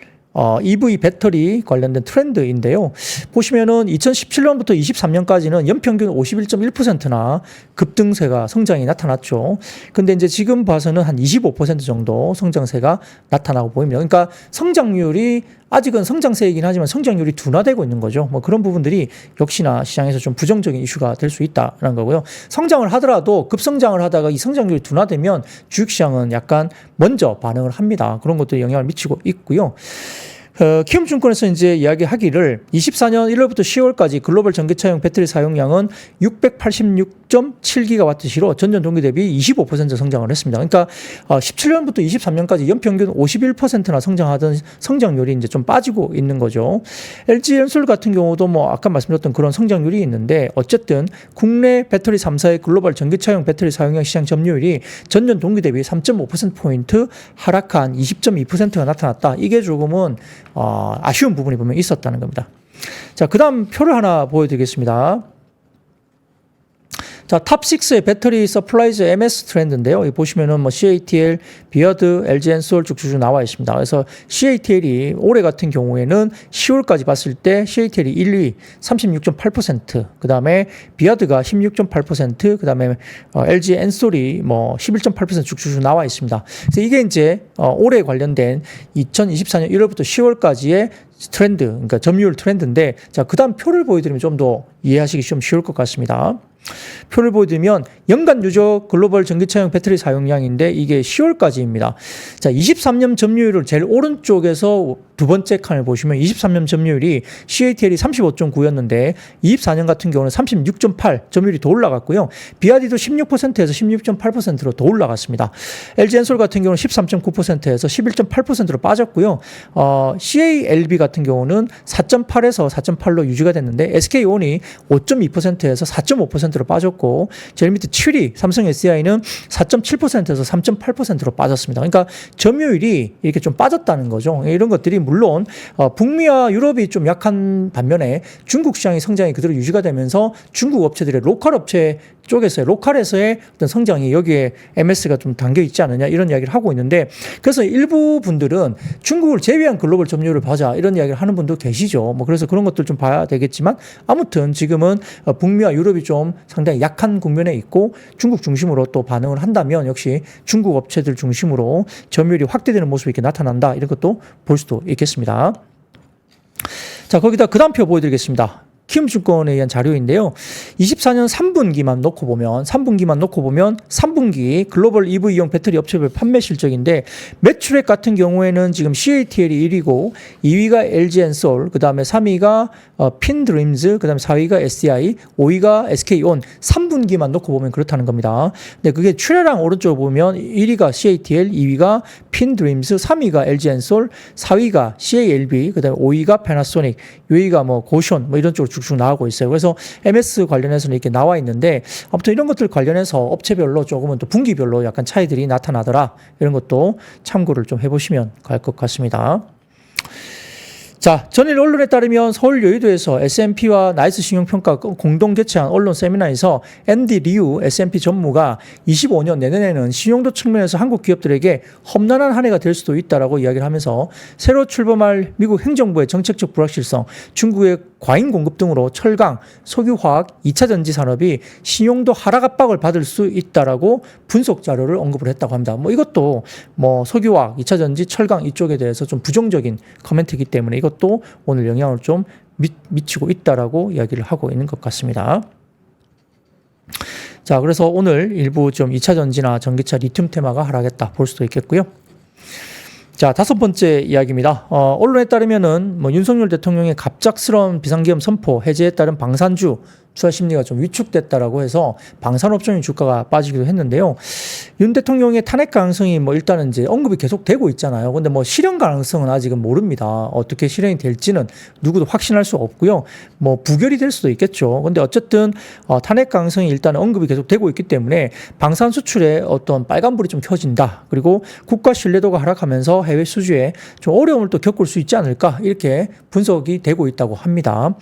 Speaker 1: EV 배터리 관련된 트렌드인데요. 보시면은 2017년부터 23년까지는 연평균 51.1%나 급등세가 성장이 나타났죠. 근데 이제 지금 봐서는 한 25% 정도 성장세가 나타나고 보입니다. 그러니까 성장률이 아직은 성장세이긴 하지만 성장률이 둔화되고 있는 거죠. 뭐 그런 부분들이 역시나 시장에서 좀 부정적인 이슈가 될 수 있다는 거고요. 성장을 하더라도 급성장을 하다가 이 성장률이 둔화되면 주식시장은 약간 먼저 반응을 합니다. 그런 것들이 영향을 미치고 있고요. 키움증권에서 이제 이야기하기를 24년 1월부터 10월까지 글로벌 전기차용 배터리 사용량은 686.7기가와트시로 전년 동기 대비 25% 성장을 했습니다. 그러니까 17년부터 23년까지 연평균 51%나 성장하던 성장률이 이제 좀 빠지고 있는 거죠. LG 엔솔 같은 경우도 뭐 아까 말씀드렸던 그런 성장률이 있는데 어쨌든 국내 배터리 3사의 글로벌 전기차용 배터리 사용량 시장 점유율이 전년 동기 대비 3.5%포인트 하락한 20.2%가 나타났다. 이게 조금은 아쉬운 부분이 분명히 있었다는 겁니다. 자, 그 다음 표를 하나 보여드리겠습니다. 자, 탑6의 배터리 서플라이즈 MS 트렌드인데요. 여기 보시면은 뭐 CATL, 비어드, LG 엔솔 쭉쭉 나와 있습니다. 그래서 CATL이 올해 같은 경우에는 10월까지 봤을 때 CATL이 1위 36.8%, 그 다음에 비어드가 16.8%, 그 다음에 LG 엔솔이 뭐 11.8% 쭉쭉 나와 있습니다. 그래서 이게 이제 올해 관련된 2024년 1월부터 10월까지의 트렌드, 그러니까 점유율 트렌드인데, 자, 그 다음 표를 보여드리면 좀 더 이해하시기 좀 쉬울 것 같습니다. 표를 보여드리면 연간 누적 글로벌 전기차용 배터리 사용량인데 이게 10월까지입니다. 자, 23년 점유율을 제일 오른쪽에서 두 번째 칸을 보시면 23년 점유율이 CATL이 35.9였는데 24년 같은 경우는 36.8 점유율이 더 올라갔고요. 비아디도 16%에서 16.8%로 더 올라갔습니다. LG 엔솔 같은 경우는 13.9%에서 11.8%로 빠졌고요. CALB 같은 경우는 4.8에서 4.8로 유지가 됐는데 SK온이 5.2%에서 4.5%로 빠졌고, 제일 밑에 7위 삼성 SDI는 4.7%에서 3.8%로 빠졌습니다. 그러니까 점유율이 이렇게 좀 빠졌다는 거죠. 이런 것들이 물론 북미와 유럽이 좀 약한 반면에 중국 시장의 성장이 그대로 유지가 되면서 중국 업체들의 로컬 업체 쪽에서의 로컬에서의 어떤 성장이 여기에 MS가 좀 담겨 있지 않느냐 이런 이야기를 하고 있는데, 그래서 일부 분들은 중국을 제외한 글로벌 점유율을 보자 이런 이야기를 하는 분도 계시죠. 뭐 그래서 그런 것들 좀 봐야 되겠지만, 아무튼 지금은 북미와 유럽이 좀 상당히 약한 국면에 있고 중국 중심으로 또 반응을 한다면 역시 중국 업체들 중심으로 점유율이 확대되는 모습이 이렇게 나타난다, 이런 것도 볼 수도 있겠습니다. 자, 거기다 그 다음 표 보여드리겠습니다. 키움증권에 의한 자료인데요. 24년 3분기만 놓고 보면 3분기 글로벌 EV용 배터리 업체별 판매 실적인데, 매출액 같은 경우에는 지금 CATL이 1위고 2위가 LG 엔솔, 그 다음에 3위가 핀드림즈, 그 다음에 4위가 SDI, 5위가 SK온. 3분기만 놓고 보면 그렇다는 겁니다. 근데 그게 출하량 오른쪽으로 보면 1위가 CATL, 2위가 핀드림즈, 3위가 LG 엔솔, 4위가 CALB, 그 다음에 5위가 패나소닉, 6위가 뭐 고션 뭐 이런 쪽으로 쭉쭉 나오고 있어요. 그래서 MS 관련해서는 이렇게 나와 있는데, 아무튼 이런 것들 관련해서 업체별로 조금은 또 분기별로 약간 차이들이 나타나더라, 이런 것도 참고를 좀 해보시면 갈 것 같습니다. 자, 전일 언론에 따르면 서울 여의도에서 S&P와 나이스 신용평가 공동 개최한 언론 세미나에서 앤디 리우 S&P 전무가 25년 내년에는 신용도 측면에서 한국 기업들에게 험난한 한 해가 될 수도 있다라고 이야기를 하면서 새로 출범할 미국 행정부의 정책적 불확실성, 중국의 과잉 공급 등으로 철강, 석유화학, 2차 전지 산업이 신용도 하락 압박을 받을 수 있다라고 분석 자료를 언급을 했다고 합니다. 뭐 이것도 뭐 석유화학, 2차 전지, 철강 이쪽에 대해서 좀 부정적인 코멘트이기 때문에 이것도 오늘 영향을 좀 미치고 있다라고 이야기를 하고 있는 것 같습니다. 자, 그래서 오늘 일부 좀 2차 전지나 전기차 리튬 테마가 하락했다 볼 수도 있겠고요. 자, 다섯 번째 이야기입니다. 언론에 따르면은 뭐 윤석열 대통령의 갑작스러운 비상계엄 선포 해제에 따른 방산주 투자 심리가 좀 위축됐다라고 해서 방산업종의 주가가 빠지기도 했는데요. 윤 대통령의 탄핵 가능성이 뭐 일단은 이제 언급이 계속 되고 있잖아요. 근데 뭐 실현 가능성은 아직은 모릅니다. 어떻게 실현이 될지는 누구도 확신할 수 없고요. 뭐 부결이 될 수도 있겠죠. 근데 어쨌든 탄핵 가능성이 일단 언급이 계속 되고 있기 때문에 방산 수출에 어떤 빨간불이 좀 켜진다. 그리고 국가 신뢰도가 하락하면서 해외 수주에 좀 어려움을 또 겪을 수 있지 않을까, 이렇게 분석이 되고 있다고 합니다.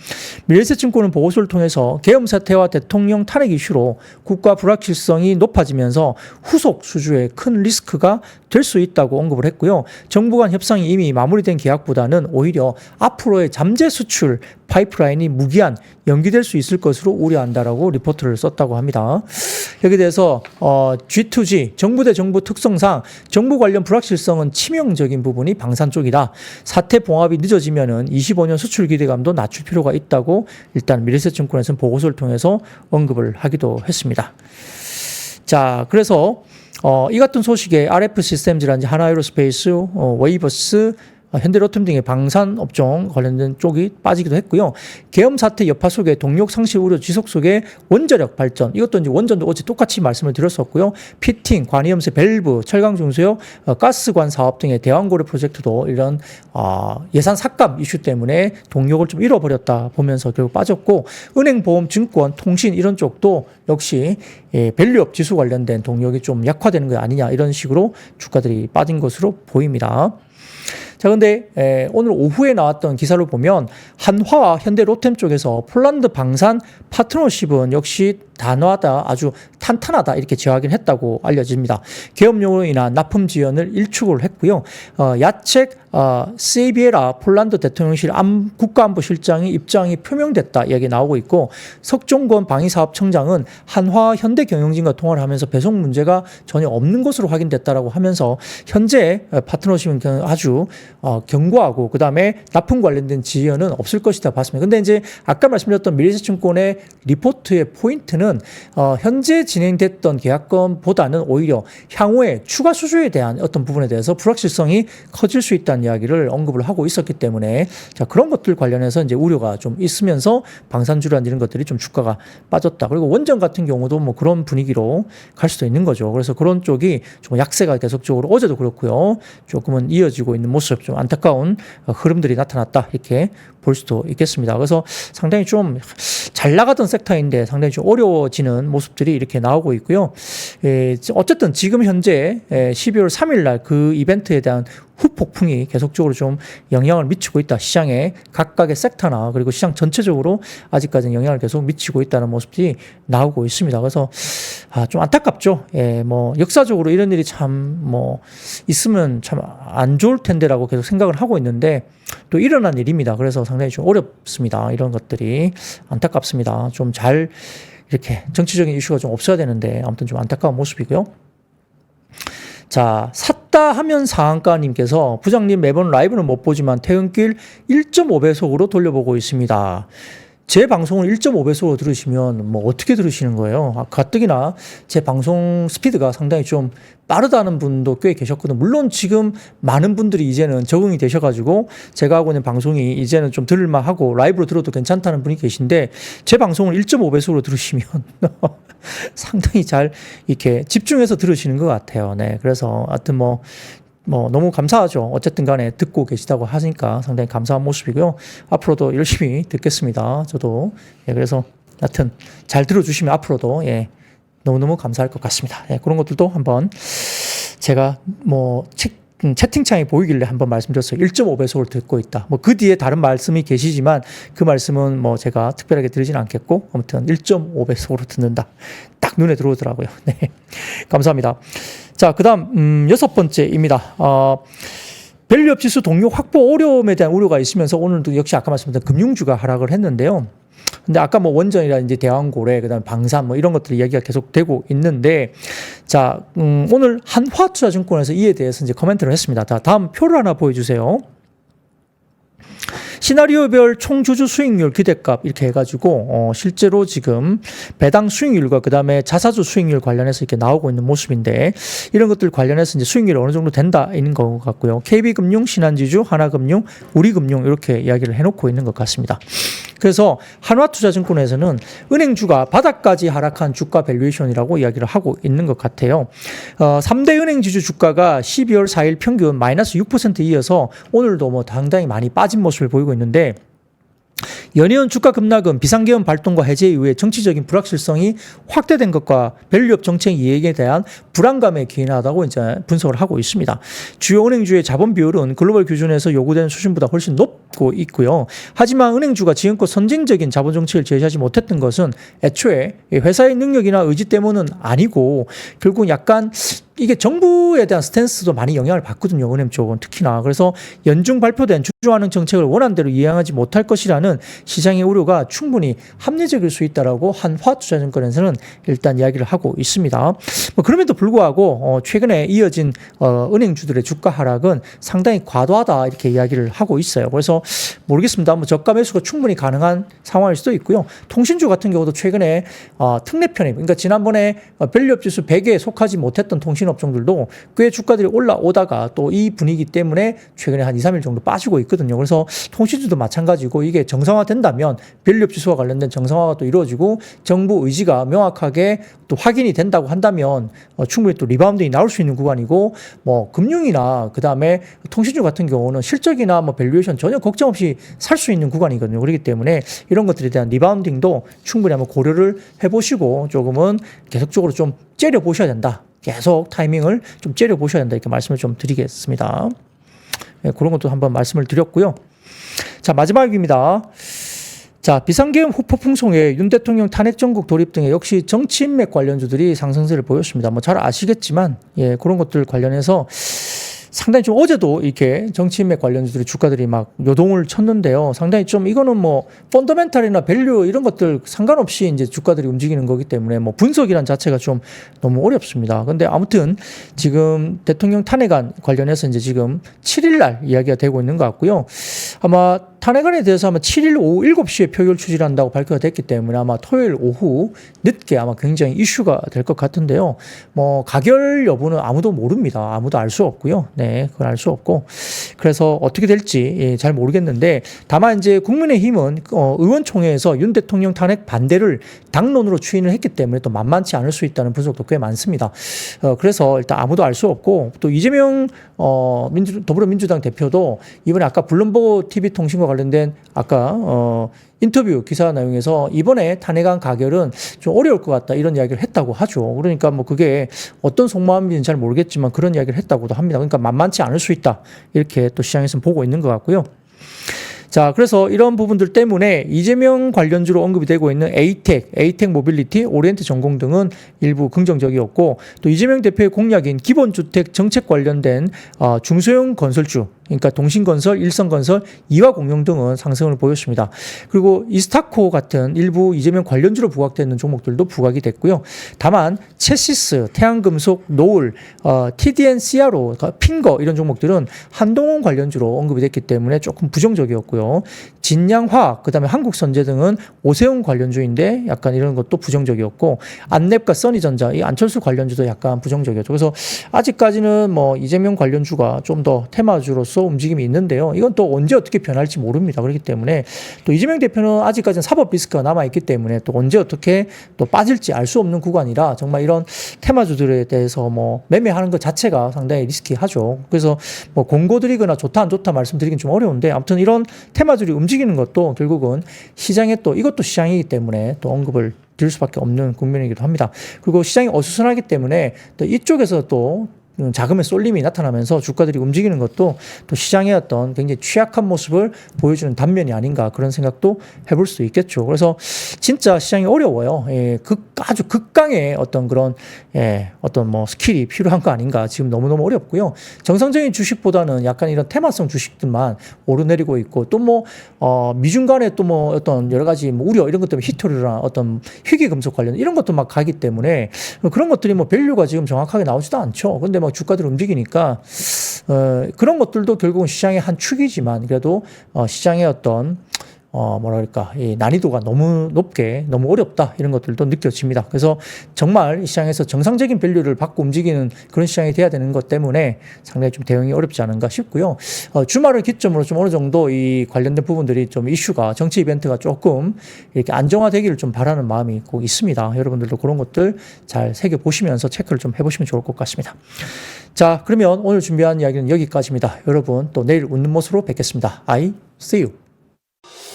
Speaker 1: 미래에셋증권은 보고서를 통해서 계엄 사태와 대통령 탄핵 이슈로 국가 불확실성이 높아지면서 후속 수주에 큰 리스크가 될 수 있다고 언급을 했고요. 정부 간 협상이 이미 마무리된 계약보다는 오히려 앞으로의 잠재 수출 파이프라인이 무기한 연기될 수 있을 것으로 우려한다라고 리포트를 썼다고 합니다. 여기에 대해서 G2G 정부 대 정부 특성상 정부 관련 불확실성은 치명적인 부분이 방산 쪽이다. 사태 봉합이 늦어지면은 25년 수출 기대감도 낮출 필요가 있다고 일단 미래에셋증권에서는 보고서를 통해서 언급을 하기도 했습니다. 자, 그래서 이 같은 소식에 RF 시스템즈라든지 하나에로스페이스, 웨이버스, 현대로템 등의 방산 업종 관련된 쪽이 빠지기도 했고요. 계엄 사태 여파 속에 동력 상실 우려 지속 속에 원자력 발전, 이것도 이제 원전도 어제 똑같이 말씀을 드렸었고요. 피팅, 관이염새 밸브, 철강 중수요, 가스관 사업 등의 대왕고래 프로젝트도 이런 예산 삭감 이슈 때문에 동력을 좀 잃어버렸다 보면서 결국 빠졌고, 은행, 보험, 증권, 통신 이런 쪽도 역시 밸류업 지수 관련된 동력이 좀 약화되는 거 아니냐, 이런 식으로 주가들이 빠진 것으로 보입니다. 자, 근데 오늘 오후에 나왔던 기사를 보면 한화와 현대로템 쪽에서 폴란드 방산 파트너십은 역시 단호하다, 아주 탄탄하다 이렇게 재확인을 했다고 알려집니다. 계엄령으로 인한 납품 지연을 일축을 했고요. 야책 세비에라 폴란드 대통령실 국가안보실장의 입장이 표명됐다 이야기 나오고 있고, 석종권 방위사업청장은 한화 현대경영진과 통화를 하면서 배송 문제가 전혀 없는 것으로 확인됐다라고 하면서 현재 파트너십은 아주 견고하고 그다음에 납품 관련된 지연은 없을 것이다 봤습니다. 근데 이제 아까 말씀드렸던 미래에셋증권의 리포트의 포인트는 현재 진행됐던 계약건보다는 오히려 향후에 추가 수주에 대한 어떤 부분에 대해서 불확실성이 커질 수 있다는 이야기를 언급을 하고 있었기 때문에, 자, 그런 것들 관련해서 이제 우려가 좀 있으면서 방산주란 이런 것들이 좀 주가가 빠졌다. 그리고 원전 같은 경우도 뭐 그런 분위기로 갈 수도 있는 거죠. 그래서 그런 쪽이 좀 약세가 계속적으로 어제도 그렇고요. 조금은 이어지고 있는 모습, 좀 안타까운 흐름들이 나타났다. 이렇게 볼 수도 있겠습니다. 그래서 상당히 좀 잘 나가던 섹터인데 상당히 좀 어려워지는 모습들이 이렇게 나오고 있고요. 어쨌든 지금 현재 12월 3일 날 그 이벤트에 대한 후폭풍이 계속적으로 좀 영향을 미치고 있다. 시장에 각각의 섹터나 그리고 시장 전체적으로 아직까지는 영향을 계속 미치고 있다는 모습이 나오고 있습니다. 그래서 좀 안타깝죠. 뭐 역사적으로 이런 일이 참 뭐 있으면 참 안 좋을 텐데라고 계속 생각을 하고 있는데 또 일어난 일입니다. 그래서 상당히 좀 어렵습니다. 이런 것들이 안타깝습니다. 좀 잘 이렇게 정치적인 이슈가 좀 없어야 되는데 아무튼 좀 안타까운 모습이고요. 자, 샀다 하면 상한가님께서 부장님 매번 라이브는 못 보지만 퇴근길 1.5배속으로 돌려보고 있습니다. 제 방송을 1.5배속으로 들으시면 뭐 어떻게 들으시는 거예요? 가뜩이나 제 방송 스피드가 상당히 좀 빠르다는 분도 꽤 계셨거든요. 물론 지금 많은 분들이 이제는 적응이 되셔가지고 제가 하고 있는 방송이 이제는 좀 들을만하고 라이브로 들어도 괜찮다는 분이 계신데, 제 방송을 1.5배속으로 들으시면 상당히 잘 이렇게 집중해서 들으시는 것 같아요. 네, 그래서 하여튼 뭐 너무 감사하죠. 어쨌든 간에 듣고 계시다고 하니까 상당히 감사한 모습이고요. 앞으로도 열심히 듣겠습니다. 저도. 그래서 하여튼 잘 들어주시면 앞으로도 너무너무 감사할 것 같습니다. 그런 것들도 한번 제가 채팅창에 보이길래 한번 말씀드렸어요. 1.5배속을 듣고 있다. 그 뒤에 다른 말씀이 계시지만 그 말씀은 제가 특별하게 드리진 않겠고, 아무튼 1.5배속으로 듣는다. 딱 눈에 들어오더라고요. 네. 감사합니다. 자, 그 다음, 6번째입니다. 밸류업 지수 동력 확보 어려움에 대한 우려가 있으면서 오늘도 역시 아까 말씀드린 금융주가 하락을 했는데요. 근데 아까 원전이라든지 대왕고래, 그 다음에 방산 이런 것들이 이야기가 계속 되고 있는데, 자, 오늘 한화투자증권에서 이에 대해서 이제 코멘트를 했습니다. 자, 다음 표를 하나 보여주세요. 시나리오별 총주주 수익률 기대값 이렇게 해가지고 실제로 지금 배당 수익률과 그 다음에 자사주 수익률 관련해서 이렇게 나오고 있는 모습인데, 이런 것들 관련해서 이제 수익률이 어느 정도 된다 있는 것 같고요. KB금융, 신한지주, 하나금융, 우리금융 이렇게 이야기를 해놓고 있는 것 같습니다. 그래서 한화투자증권에서는 은행주가 바닥까지 하락한 주가 밸류에이션이라고 이야기를 하고 있는 것 같아요. 3대 은행지주 주가가 12월 4일 평균 마이너스 6% 이어서 오늘도 상당히 많이 빠진 모습을 보이고 있는데, 연이은 주가 급락은 비상계엄 발동과 해제 이후에 정치적인 불확실성이 확대된 것과 밸류업 정책 이익에 대한 불안감에 기인하다고 이제 분석을 하고 있습니다. 주요 은행주의 자본 비율은 글로벌 기준에서 요구되는 수준보다 훨씬 높고 있고요. 하지만 은행주가 지금껏 선진적인 자본 정책을 제시하지 못했던 것은 애초에 회사의 능력이나 의지 때문은 아니고, 결국 약간 이게 정부에 대한 스탠스도 많이 영향을 받거든요. 은행 쪽은 특히나. 그래서 연중 발표된 주주환원 정책을 원한대로 이행하지 못할 것이라는 시장의 우려가 충분히 합리적일 수 있다라고 한화투자증권에서는 일단 이야기를 하고 있습니다. 그럼에도 불구하고 최근에 이어진 은행주들의 주가 하락은 상당히 과도하다 이렇게 이야기를 하고 있어요. 그래서 모르겠습니다. 저가 매수가 충분히 가능한 상황일 수도 있고요. 통신주 같은 경우도 최근에 특례 편입, 그러니까 지난번에 밸류업 지수 100에 속하지 못했던 통신업종들도 꽤 주가들이 올라오다가 또 이 분위기 때문에 최근에 한 2, 3일 정도 빠지고 있거든요. 그래서 통신주도 마찬가지고, 이게 정상화된다면 밸류업 지수와 관련된 정상화가 또 이루어지고 정부 의지가 명확하게 또 확인이 된다고 한다면 충분히 또 리바운딩이 나올 수 있는 구간이고, 금융이나 그 다음에 통신주 같은 경우는 실적이나 밸류에이션 전혀 걱정 없이 살 수 있는 구간이거든요. 그렇기 때문에 이런 것들에 대한 리바운딩도 충분히 한번 고려를 해보시고 조금은 계속적으로 좀 째려보셔야 된다. 계속 타이밍을 좀 째려보셔야 된다. 이렇게 말씀을 좀 드리겠습니다. 그런 것도 한번 말씀을 드렸고요. 자, 마지막입니다. 자, 비상계엄 후폭 풍성에 윤 대통령 탄핵 정국 돌입 등의 역시 정치 인맥 관련주들이 상승세를 보였습니다. 뭐 잘 아시겠지만, 예, 그런 것들 관련해서 상당히 좀 어제도 이렇게 정치 인맥 관련주들이 주가들이 막 요동을 쳤는데요. 상당히 좀 이거는 뭐 펀더멘탈이나 밸류 이런 것들 상관없이 이제 주가들이 움직이는 거기 때문에 뭐 분석이란 자체가 좀 너무 어렵습니다. 근데 아무튼 지금 대통령 탄핵안 관련해서 이제 지금 7일 날 이야기가 되고 있는 것 같고요. 아마 탄핵안에 대해서 아마 7일 오후 7시에 표결 추진한다고 발표가 됐기 때문에 아마 토요일 오후 늦게 아마 굉장히 이슈가 될 것 같은데요. 뭐 가결 여부는 아무도 모릅니다. 아무도 알 수 없고요. 네, 그건 알 수 없고. 그래서 어떻게 될지 잘 모르겠는데 다만 이제 국민의힘은 의원총회에서 윤 대통령 탄핵 반대를 당론으로 추인을 했기 때문에 또 만만치 않을 수 있다는 분석도 꽤 많습니다. 그래서 일단 아무도 알 수 없고 또 이재명 더불어민주당 대표도 이번에 아까 블룸버그 TV통신과 관련된 아까 인터뷰 기사 내용에서 이번에 탄핵안 가결은 좀 어려울 것 같다 이런 이야기를 했다고 하죠. 그러니까 뭐 그게 어떤 속마음인지는 잘 모르겠지만 그런 이야기를 했다고도 합니다. 그러니까 만만치 않을 수 있다 이렇게 또 시장에서는 보고 있는 것 같고요. 자, 그래서 이런 부분들 때문에 이재명 관련주로 언급이 되고 있는 에이텍 모빌리티, 오리엔트 전공 등은 일부 긍정적이었고 또 이재명 대표의 공약인 기본주택 정책 관련된 중소형 건설주, 그러니까 동신건설, 일성건설, 이화공영 등은 상승을 보였습니다. 그리고 이스타코 같은 일부 이재명 관련주로 부각되는 종목들도 부각이 됐고요. 다만 체시스, 태양금속, 노을, TDN, CRO, 핑거 이런 종목들은 한동훈 관련주로 언급이 됐기 때문에 조금 부정적이었고요. 진양화학, 그다음에 한국선제 등은 오세훈 관련주인데 약간 이런 것도 부정적이었고 안랩과 써니전자, 이 안철수 관련주도 약간 부정적이었죠. 그래서 아직까지는 뭐 이재명 관련주가 좀 더 테마주로서 움직임이 있는데요. 이건 또 언제 어떻게 변할지 모릅니다. 그렇기 때문에 또 이재명 대표는 아직까지는 사법 리스크가 남아있기 때문에 또 언제 어떻게 또 빠질지 알 수 없는 구간이라 정말 이런 테마주들에 대해서 뭐 매매하는 것 자체가 상당히 리스키하죠. 그래서 뭐 공고드리거나 좋다 안 좋다 말씀드리긴 좀 어려운데 아무튼 이런 테마주들이 움직이는 것도 결국은 시장에 또 이것도 시장이기 때문에 또 언급을 드릴 수밖에 없는 국면이기도 합니다. 그리고 시장이 어수선하기 때문에 또 이쪽에서 또 자금의 쏠림이 나타나면서 주가들이 움직이는 것도 또 시장의 어떤 굉장히 취약한 모습을 보여주는 단면이 아닌가 그런 생각도 해볼 수 있겠죠. 그래서 진짜 시장이 어려워요. 아주 극강의 어떤 그런 어떤 뭐 스킬이 필요한 거 아닌가. 지금 너무너무 어렵고요. 정상적인 주식보다는 약간 이런 테마성 주식들만 오르내리고 있고 또 뭐 미중 간에 또 뭐 어떤 여러 가지 뭐 우려 이런 것 때문에 히토류나 어떤 희귀금속 관련 이런 것도 막 가기 때문에 그런 것들이 뭐 밸류가 지금 정확하게 나오지도 않죠. 근데 뭐 주가들이 움직이니까 그런 것들도 결국은 시장의 한 축이지만 그래도 시장의 어떤 뭐랄까, 이 난이도가 너무 높게, 너무 어렵다, 이런 것들도 느껴집니다. 그래서 정말 이 시장에서 정상적인 밸류를 받고 움직이는 그런 시장이 돼야 되는 것 때문에 상당히 좀 대응이 어렵지 않은가 싶고요. 주말을 기점으로 좀 어느 정도 이 관련된 부분들이 좀 이슈가, 정치 이벤트가 조금 이렇게 안정화되기를 좀 바라는 마음이 꼭 있습니다. 여러분들도 그런 것들 잘 새겨보시면서 체크를 좀 해보시면 좋을 것 같습니다. 자, 그러면 오늘 준비한 이야기는 여기까지입니다. 여러분 또 내일 웃는 모습으로 뵙겠습니다. I see you.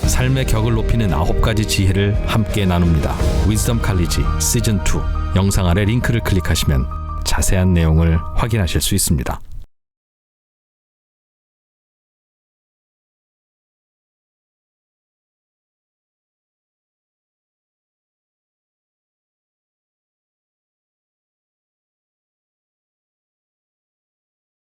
Speaker 2: 삶의 격을 높이는 9가지 지혜를 함께 나눕니다. 위즈덤 칼리지 시즌 2 영상 아래 링크를 클릭하시면 자세한 내용을 확인하실 수 있습니다.